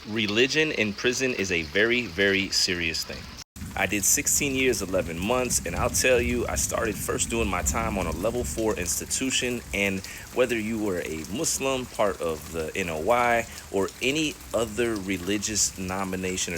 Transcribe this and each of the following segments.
Religion in prison is a very, very serious thing. I did 16 years, 11 months, and I'll tell you, I started first doing my time on a level 4 institution. And whether you were a Muslim, part of the NOI, or any other religious denomination,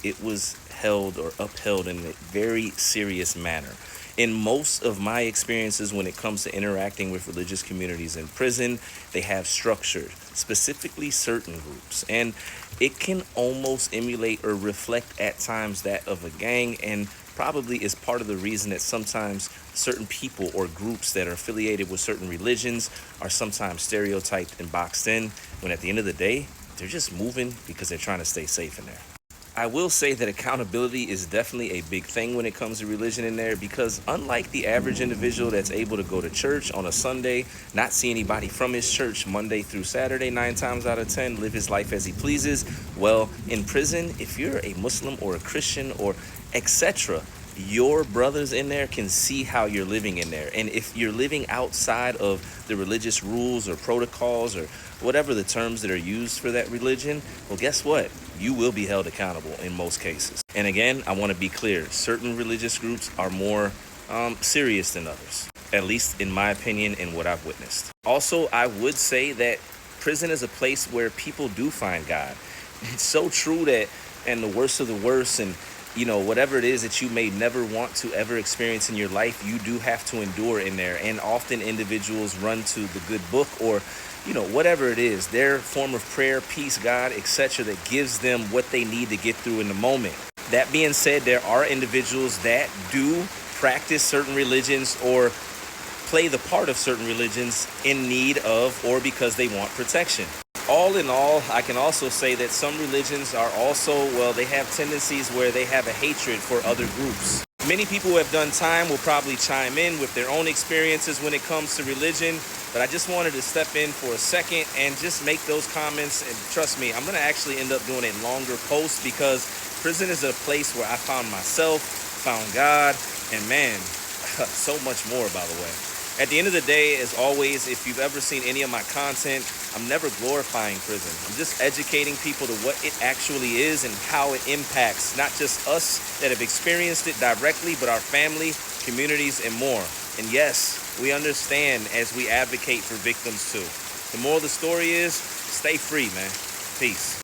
it was held or upheld in a very serious manner. In most of my experiences, when it comes to interacting with religious communities in prison, they have structured specifically certain groups, and it can almost emulate or reflect at times that of a gang, and probably is part of the reason that sometimes certain people or groups that are affiliated with certain religions are sometimes stereotyped and boxed in, when at the end of the day, they're just moving because they're trying to stay safe in there. I will say that accountability is definitely a big thing when it comes to religion in there, because unlike the average individual that's able to go to church on a Sunday, not see anybody from his church Monday through Saturday, 9 times out of 10, live his life as he pleases, well, in prison, if you're a Muslim or a Christian or etc., your brothers in there can see how you're living in there. And if you're living outside of the religious rules or protocols or whatever the terms that are used for that religion, well, guess what? You will be held accountable in most cases. And again, I want to be clear, certain religious groups are more serious than others, at least in my opinion and what I've witnessed. Also, I would say that prison is a place where people do find God. It's so true that, and the worst of the worst, and whatever it is that you may never want to ever experience in your life, you do have to endure in there. And often individuals run to the good book, or whatever it is, their form of prayer, peace, God, etc., that gives them what they need to get through in the moment. That being said, there are individuals that do practice certain religions or play the part of certain religions in need of, or because they want protection. All in all, I can also say that some religions are also, well, they have tendencies where they have a hatred for other groups. Many people who have done time will probably chime in with their own experiences when it comes to religion, but I just wanted to step in for a second and just make those comments. And trust me, I'm going to actually end up doing a longer post, because prison is a place where I found myself, found God, and man, so much more, by the way. At the end of the day, as always, if you've ever seen any of my content, I'm never glorifying prison. I'm just educating people to what it actually is and how it impacts not just us that have experienced it directly, but our family, communities, and more. And yes, we understand as we advocate for victims too. The moral of the story is, stay free, man. Peace.